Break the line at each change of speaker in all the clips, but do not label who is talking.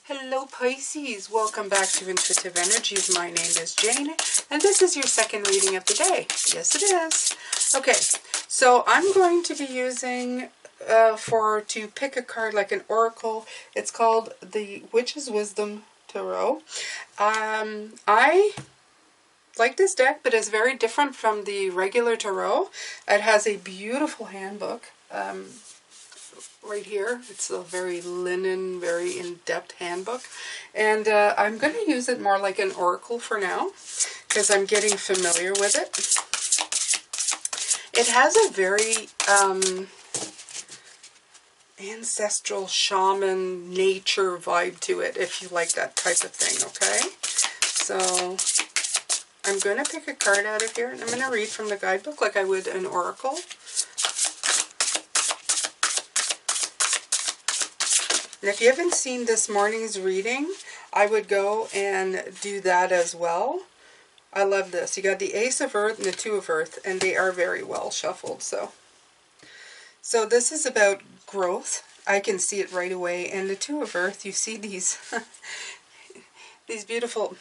Hello Pisces, welcome back to Intuitive Energies. My name is Jane, and this is your second reading of the day. Yes, it is. Okay, so I'm going to be using to pick a card like an oracle. It's called the Witch's Wisdom Tarot. I like this deck, but it's very different from the regular tarot. It has a beautiful handbook. Right here. It's a very linen, very in-depth handbook. And I'm going to use it more like an oracle for now, because I'm getting familiar with it. It has a very ancestral, shaman, nature vibe to it, if you like that type of thing, okay? So I'm going to pick a card out of here, and I'm going to read from the guidebook like I would an oracle. And if you haven't seen this morning's reading, I would go and do that as well. I love this. You got the Ace of Earth and the Two of Earth, and they are very well shuffled. So this is about growth. I can see it right away. And the Two of Earth, you see these these beautiful...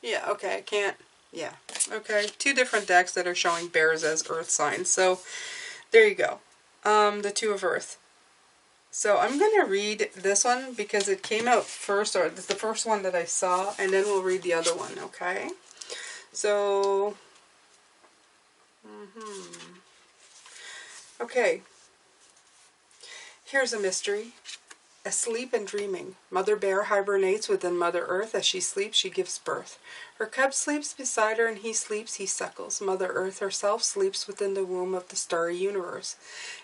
Yeah, okay, I can't... Yeah, okay. Two different decks that are showing bears as earth signs. So there you go. The Two of Earth. So I'm going to read this one because it came out first, or it's the first one that I saw, and then we'll read the other one, okay? So, okay. Here's a mystery. Asleep and dreaming. Mother Bear hibernates within Mother Earth. As she sleeps, she gives birth. Her cub sleeps beside her, and he sleeps, he suckles. Mother Earth herself sleeps within the womb of the starry universe.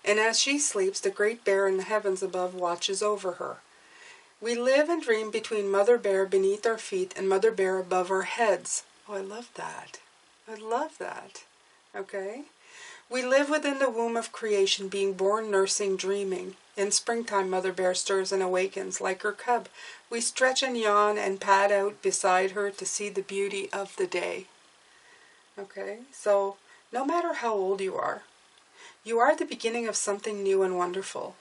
And as she sleeps, the great bear in the heavens above watches over her. We live and dream between Mother Bear beneath our feet and Mother Bear above our heads. Oh, I love that. I love that. Okay? We live within the womb of creation, being born, nursing, dreaming. In springtime, Mother Bear stirs and awakens. Like her cub, we stretch and yawn and pad out beside her to see the beauty of the day. Okay, so no matter how old you are the beginning of something new and wonderful.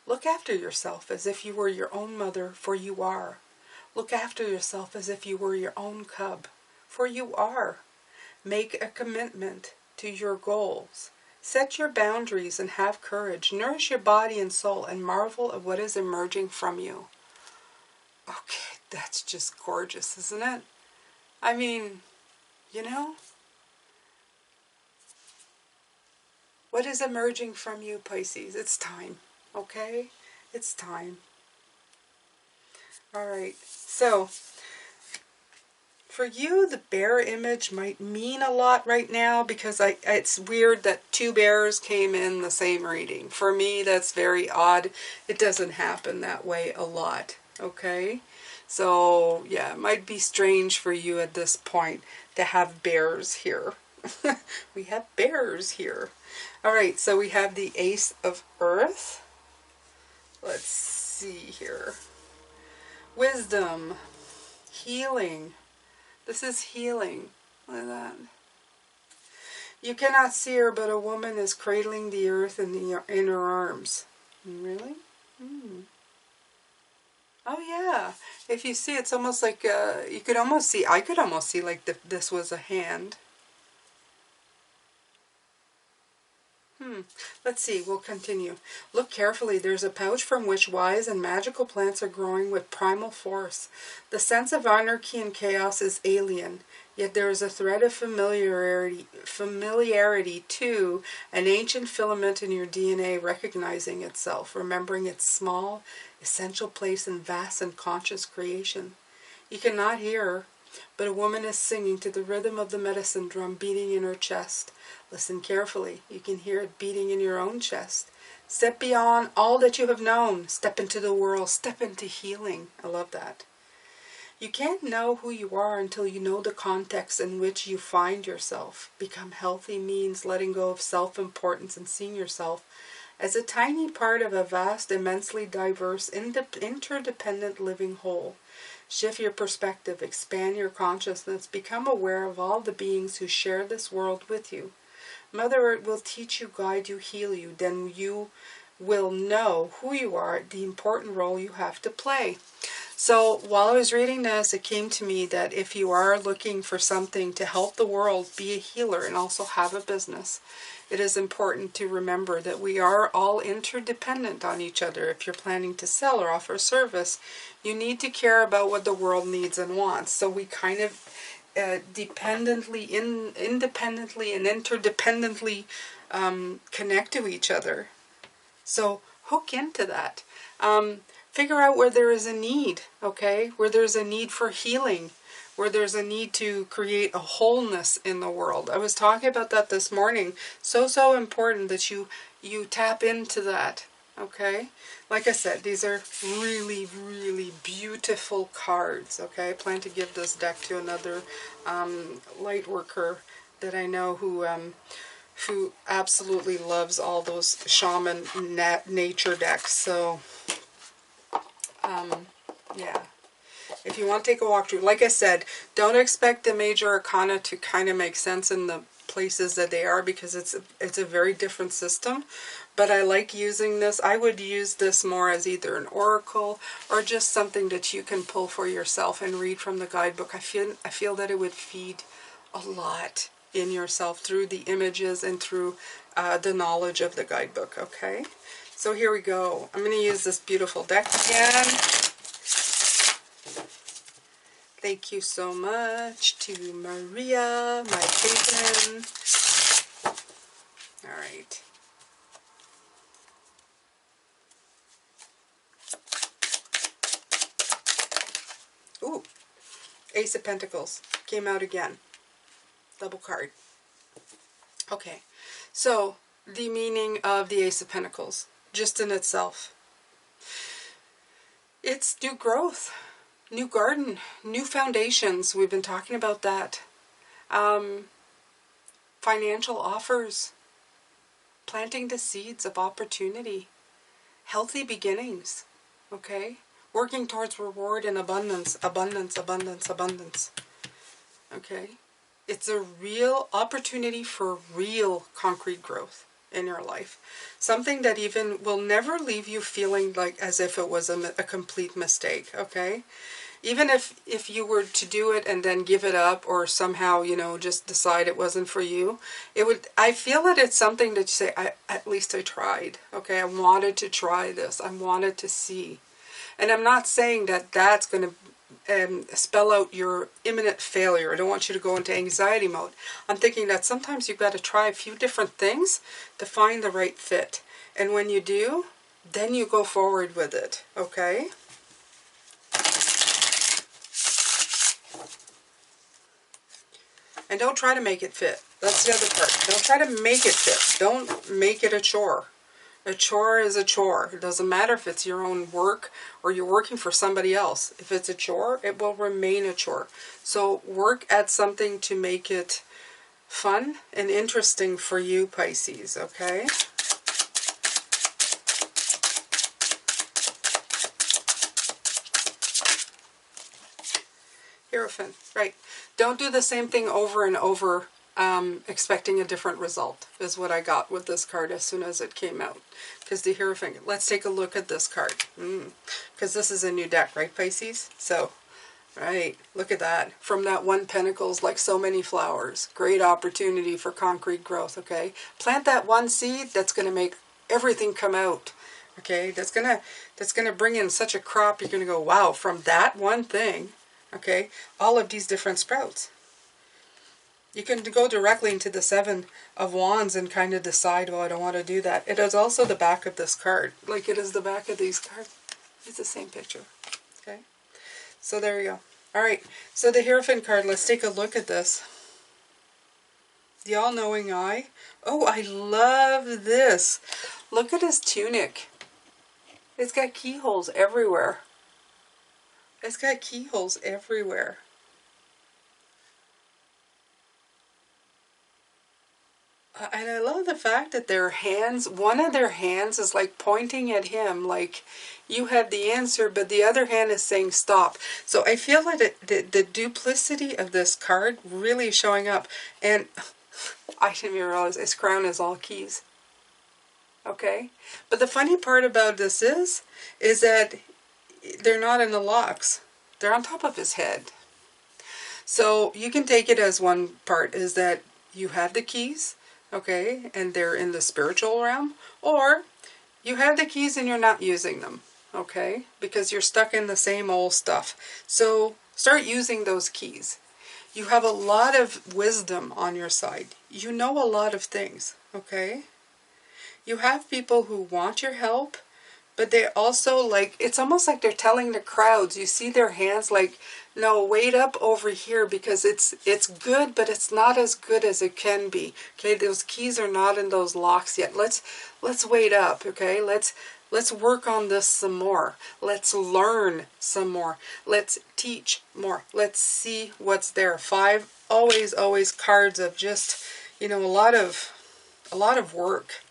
Look after yourself as if you were your own mother, for you are. Look after yourself as if you were your own cub, for you are. Make a commitment to your goals. Set your boundaries and have courage. Nourish your body and soul and marvel at what is emerging from you. Okay, that's just gorgeous, isn't it? I mean, you know, what is emerging from you, Pisces? It's time, okay? It's time. All right, so for you, the bear image might mean a lot right now because it's weird that two bears came in the same reading. For me, that's very odd. It doesn't happen that way a lot, okay? So, yeah, it might be strange for you at this point to have bears here. We have bears here. All right, so we have the Ace of Earth. Let's see here. Wisdom, healing. This is healing. Look at that. You cannot see her, but a woman is cradling the earth in her arms. Really? Oh yeah. If you see, it's almost like you could almost see. I could almost see like this was a hand. Let's see, we'll continue. Look carefully. There's a pouch from which wise and magical plants are growing with primal force. The sense of anarchy and chaos is alien, yet there is a thread of familiarity too, an ancient filament in your DNA recognizing itself, remembering its small, essential place in vast and conscious creation. You cannot hear her, but a woman is singing to the rhythm of the medicine drum beating in her chest. Listen carefully. You can hear it beating in your own chest. Step beyond all that you have known. Step into the world. Step into healing. I love that. You can't know who you are until you know the context in which you find yourself. Become healthy means letting go of self-importance and seeing yourself as a tiny part of a vast, immensely diverse, interdependent living whole. Shift your perspective, expand your consciousness, become aware of all the beings who share this world with you. Mother Earth will teach you, guide you, heal you. Then you will know who you are, the important role you have to play. So while I was reading this, it came to me that if you are looking for something to help the world, be a healer, and also have a business, it is important to remember that we are all interdependent on each other. If you're planning to sell or offer a service, you need to care about what the world needs and wants. So we kind of independently and interdependently connect to each other. So hook into that. Figure out where there is a need, okay? Where there's a need for healing, where there's a need to create a wholeness in the world. I was talking about that this morning. So important that you tap into that, okay? Like I said, these are really, really beautiful cards, okay? I plan to give this deck to another light worker that I know who absolutely loves all those shaman nature decks. So yeah, if you want to take a walk through, like I said, don't expect the major arcana to kind of make sense in the places that they are, because it's a very different system. But I like using this. I would use this more as either an oracle or just something that you can pull for yourself and read from the guidebook. I feel that it would feed a lot in yourself through the images and through the knowledge of the guidebook, okay? So here we go. I'm going to use this beautiful deck again. Thank you so much to Maria, my patron. All right. Ooh, Ace of Pentacles came out again. Double card. Okay, so the meaning of the Ace of Pentacles, just in itself. It's new growth, new garden, new foundations. We've been talking about that. Financial offers, planting the seeds of opportunity, healthy beginnings, okay? Working towards reward and abundance, abundance, abundance, abundance, okay? It's a real opportunity for real concrete growth in your life. Something that even will never leave you feeling like as if it was a complete mistake, okay? Even if you were to do it and then give it up, or somehow, you know, just decide it wasn't for you, I feel that it's something that you say, at least I tried, okay? I wanted to try this. I wanted to see. And I'm not saying that that's going to spell out your imminent failure. I don't want you to go into anxiety mode. I'm thinking that sometimes you've got to try a few different things to find the right fit. And when you do, then you go forward with it, okay? And don't try to make it fit. That's the other part. Don't try to make it fit. Don't make it a chore. A chore is a chore. It doesn't matter if it's your own work or you're working for somebody else. If it's a chore, it will remain a chore. So work at something to make it fun and interesting for you, Pisces, okay? Hierophant, right. Don't do the same thing over and over, expecting a different result, is what I got with this card as soon as it came out. Because the Hierophant, let's take a look at this card. Because this is a new deck, right, Pisces? So, right, look at that. From that one Pentacles, like so many flowers. Great opportunity for concrete growth, okay? Plant that one seed that's going to make everything come out. Okay, that's gonna bring in such a crop. You're gonna go, wow, from that one thing, okay, all of these different sprouts. You can go directly into the Seven of Wands and kind of decide, well, I don't want to do that. It is also the back of this card, like it is the back of these cards. It's the same picture, okay? So there you go. All right, so the Hierophant card, let's take a look at this. The all-knowing eye. Oh, I love this. Look at his tunic. It's got keyholes everywhere. It's got keyholes everywhere. And I love the fact that their hands, one of their hands is like pointing at him, like you have the answer, but the other hand is saying stop. So I feel like the duplicity of this card really showing up. And I didn't even realize his crown is all keys. Okay? But the funny part about this is that they're not in the locks. They're on top of his head. So you can take it as one part is that you have the keys, okay, and they're in the spiritual realm, or you have the keys and you're not using them, okay, because you're stuck in the same old stuff. So start using those keys. You have a lot of wisdom on your side. You know a lot of things, okay? You have people who want your help, but they also, like, it's almost like they're telling the crowds. You see their hands like, no, wait up over here because it's good, but it's not as good as it can be. Okay, those keys are not in those locks yet. Let's wait up, okay? Let's work on this some more. Let's learn some more. Let's teach more. Let's see what's there. 5, always cards of just, you know, a lot of work.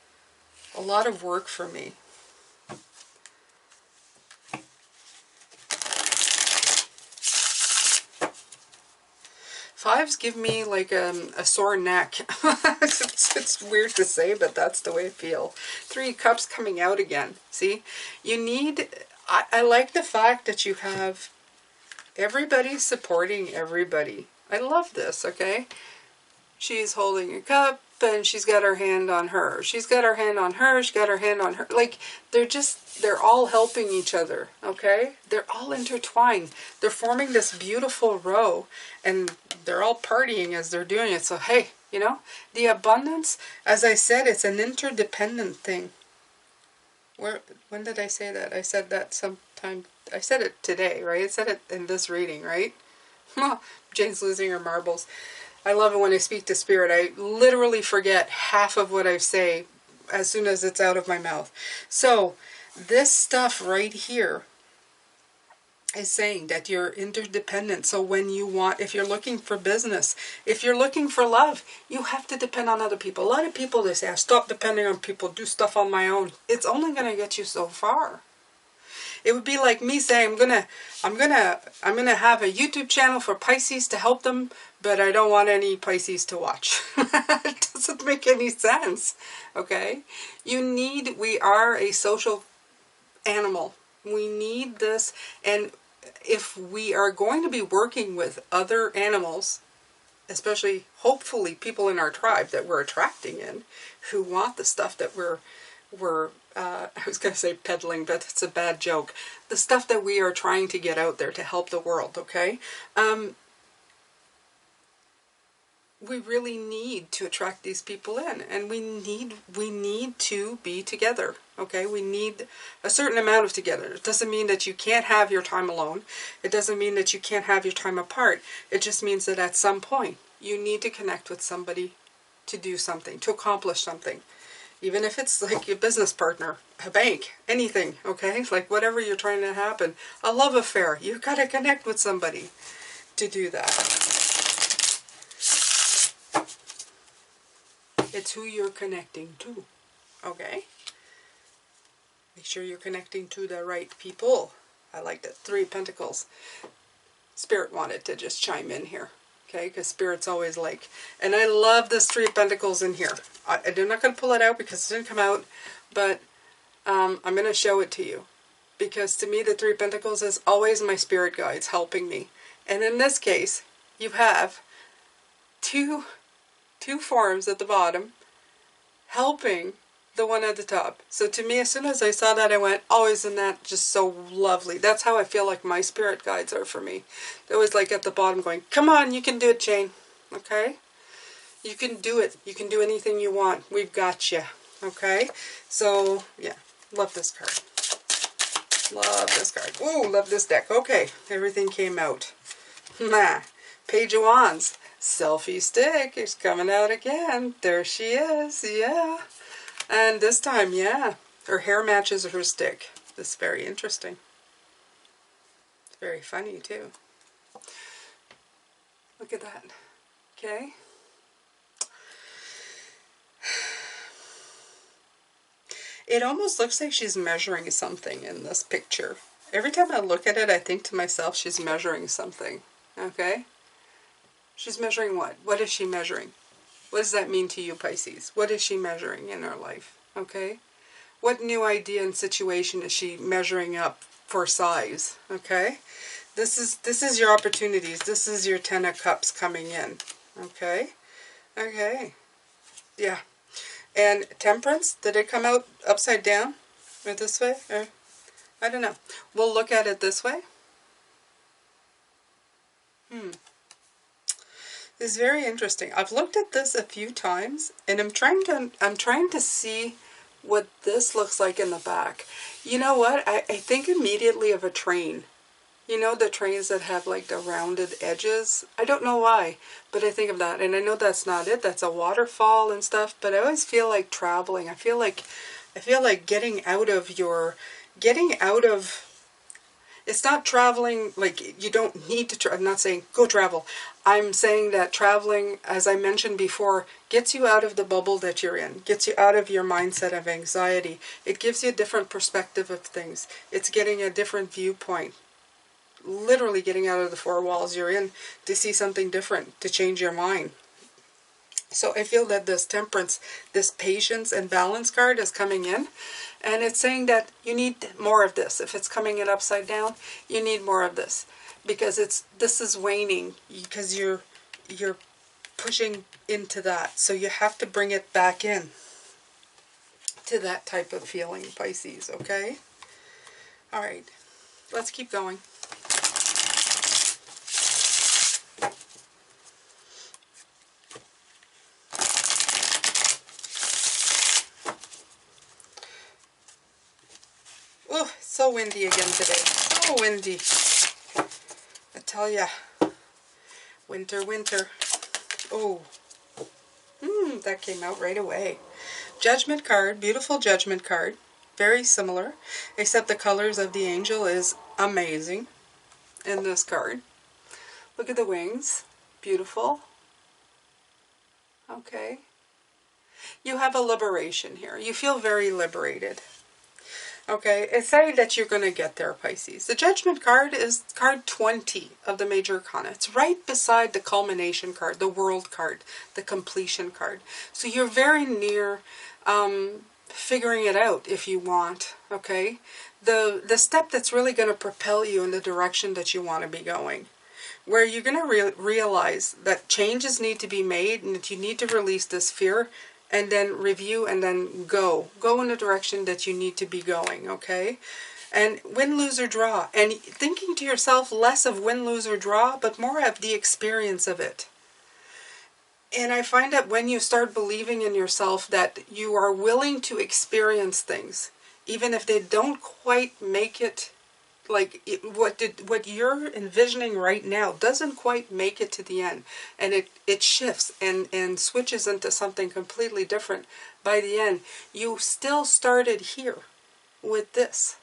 A lot of work for me. Fives give me like a sore neck. It's weird to say, but that's the way I feel. 3 cups coming out again. See, you need, I like the fact that you have everybody supporting everybody. I love this, okay? She's holding a cup and she's got her hand on her. She's got her hand on her. She's got her hand on her. Like, they're all helping each other, okay? They're all intertwined. They're forming this beautiful row and they're all partying as they're doing it. So, hey, you know, the abundance, as I said, it's an interdependent thing. When did I say that? I said that sometime, I said it today, right? I said it in this reading, right? Jane's losing her marbles. I love it when I speak to Spirit. I literally forget half of what I say as soon as it's out of my mouth. So, this stuff right here is saying that you're interdependent. So when you want, if you're looking for business, if you're looking for love, you have to depend on other people. A lot of people, they say, I stop depending on people, do stuff on my own. It's only going to get you so far. It would be like me saying, I'm gonna have a YouTube channel for Pisces to help them, but I don't want any Pisces to watch. It doesn't make any sense. Okay? We are a social animal. We need this, and if we are going to be working with other animals, especially hopefully people in our tribe that we're attracting in, who want the stuff that we're I was going to say peddling, but it's a bad joke. The stuff that we are trying to get out there to help the world, okay? We really need to attract these people in, and we need to be together, okay? We need a certain amount of together. It doesn't mean that you can't have your time alone. It doesn't mean that you can't have your time apart. It just means that at some point, you need to connect with somebody to do something, to accomplish something. Even if it's like your business partner, a bank, anything, okay? Like whatever you're trying to happen. A love affair. You've got to connect with somebody to do that. It's who you're connecting to, okay? Make sure you're connecting to the right people. I like that. 3 of Pentacles. Spirit wanted to just chime in here. Okay, because Spirit's always like, and I love this 3 of Pentacles in here. I'm not going to pull it out because it didn't come out, but I'm going to show it to you. Because to me, the 3 of Pentacles is always my spirit guides helping me. And in this case, you have two forms at the bottom helping the one at the top. So to me, as soon as I saw that, I went, oh, isn't that just so lovely? That's how I feel like my spirit guides are for me. They're always like at the bottom going, come on, you can do it, Jane. Okay? You can do it. You can do anything you want. We've got you. Okay? So, yeah. Love this card. Love this card. Ooh, love this deck. Okay. Everything came out. Page of Wands. Selfie stick is coming out again. There she is. Yeah. And this time, yeah, her hair matches her stick. This is very interesting. It's very funny, too. Look at that. Okay. It almost looks like she's measuring something in this picture. Every time I look at it, I think to myself, she's measuring something. Okay? She's measuring what? What is she measuring? What does that mean to you, Pisces? What is she measuring in her life? Okay? What new idea and situation is she measuring up for size? Okay? This is your opportunities. This is your Ten of Cups coming in. Okay? Okay. Yeah. And Temperance, did it come out upside down? Or this way? Or, I don't know. We'll look at it this way. It's very interesting. I've looked at this a few times, and I'm trying to see what this looks like in the back. You know what? I think immediately of a train. You know, the trains that have like the rounded edges? I don't know why, but I think of that. And I know that's not it. That's a waterfall and stuff, but I always feel like traveling. I feel like getting out of it's not traveling, like you don't need to, I'm not saying go travel. I'm saying that traveling, as I mentioned before, gets you out of the bubble that you're in, gets you out of your mindset of anxiety. It gives you a different perspective of things. It's getting a different viewpoint. Literally getting out of the four walls you're in to see something different, to change your mind. So I feel that this Temperance, this patience and balance card is coming in, and it's saying that you need more of this. If it's coming in upside down, you need more of this, because this is waning, because you're pushing into that. So you have to bring it back in to that type of feeling, Pisces, okay? All right, let's keep going. Oh, it's so windy again today. So windy. I tell ya. Winter, winter. Oh. That came out right away. Judgment card. Beautiful Judgment card. Very similar. Except the colors of the angel is amazing in this card. Look at the wings. Beautiful. Okay. You have a liberation here. You feel very liberated. Okay, it's saying that you're going to get there, Pisces. The Judgment card is card 20 of the Major Arcana. It's right beside the Culmination card, the World card, the Completion card. So you're very near figuring it out if you want, okay? The step that's really going to propel you in the direction that you want to be going. Where you're going to realize that changes need to be made and that you need to release this fear, and then review, and then go in the direction that you need to be going, okay? And win, lose, or draw. And thinking to yourself less of win, lose, or draw, but more of the experience of it. And I find that when you start believing in yourself that you are willing to experience things, even if they don't quite make it, like what you're envisioning right now doesn't quite make it to the end, and it shifts and switches into something completely different by the end. You still started here with this,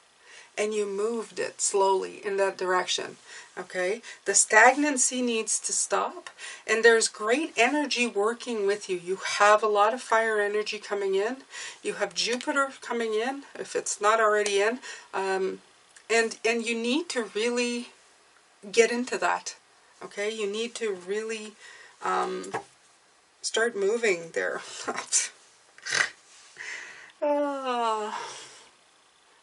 and you moved it slowly in that direction, okay? The stagnancy needs to stop, and there's great energy working with you. You have a lot of fire energy coming in. You have Jupiter coming in, if it's not already in, and you need to really get into that, okay? You need to really start moving there. Oh,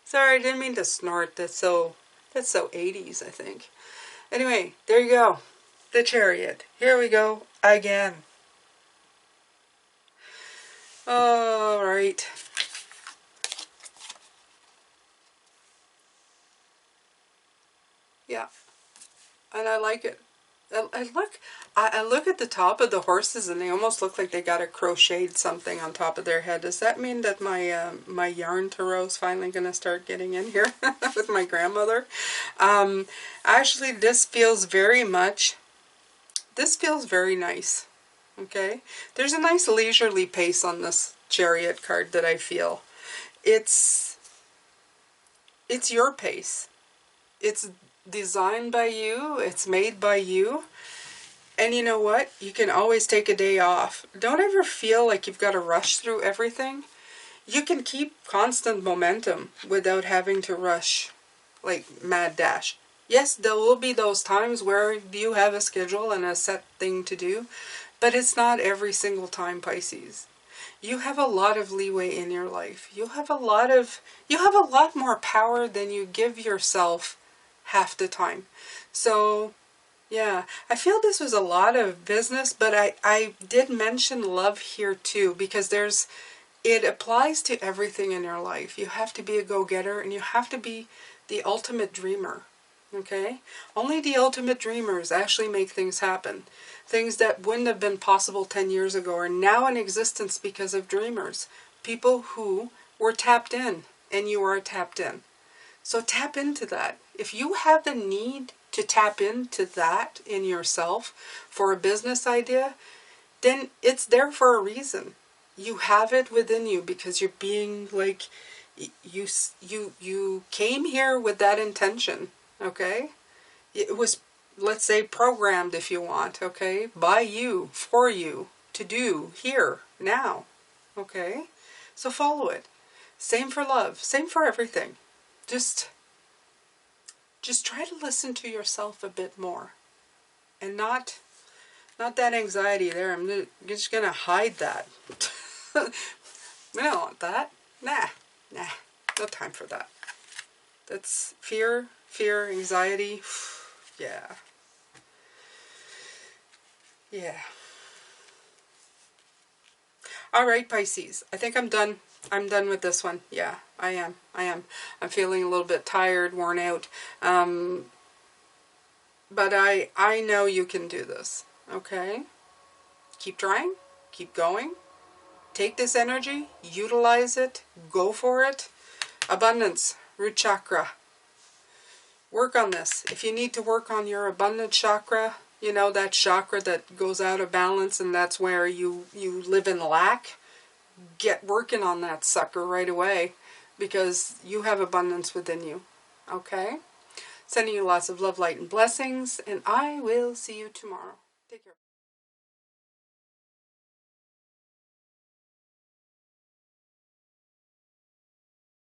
sorry, I didn't mean to snort. That's so 80s, I think. Anyway, there you go. The Chariot. Here we go again. All right. Yeah, and I like it. I look at the top of the horses, and they almost look like they got a crocheted something on top of their head. Does that mean that my my yarn tarot's finally going to start getting in here with my grandmother? Actually, this feels very nice. Okay, there's a nice leisurely pace on this Chariot card that I feel. It's your pace. It's designed by you, it's made by you, and you know what? You can always take a day off. Don't ever feel like you've got to rush through everything. You can keep constant momentum without having to rush like mad dash. Yes, there will be those times where you have a schedule and a set thing to do, but it's not every single time, Pisces. You have a lot of leeway in your life. You have a lot more power than you give yourself half the time. So, yeah, I feel this was a lot of business, but I did mention love here too, because it applies to everything in your life. You have to be a go-getter, and you have to be the ultimate dreamer. Okay? Only the ultimate dreamers actually make things happen. Things that wouldn't have been possible 10 years ago are now in existence because of dreamers. People who were tapped in, and you are tapped in. So tap into that. If you have the need to tap into that in yourself for a business idea, then it's there for a reason. You have it within you because you're being like, you came here with that intention, okay? It was, let's say, programmed, if you want, okay? By you, for you, to do, here, now, okay? So follow it. Same for love, same for everything. Just try to listen to yourself a bit more, and not that anxiety there. I'm just gonna hide that. We don't want that. Nah, no time for that. That's fear, anxiety. Yeah. All right, Pisces. I think I'm done. I'm done with this one. Yeah, I am. I'm feeling a little bit tired, worn out. But I know you can do this. Okay? Keep trying. Keep going. Take this energy. Utilize it. Go for it. Abundance. Root chakra. Work on this. If you need to work on your abundance chakra, you know, that chakra that goes out of balance, and that's where you live in lack, get working on that sucker right away, because you have abundance within you. Okay? Sending you lots of love, light, and blessings, and I will see you tomorrow. Take care.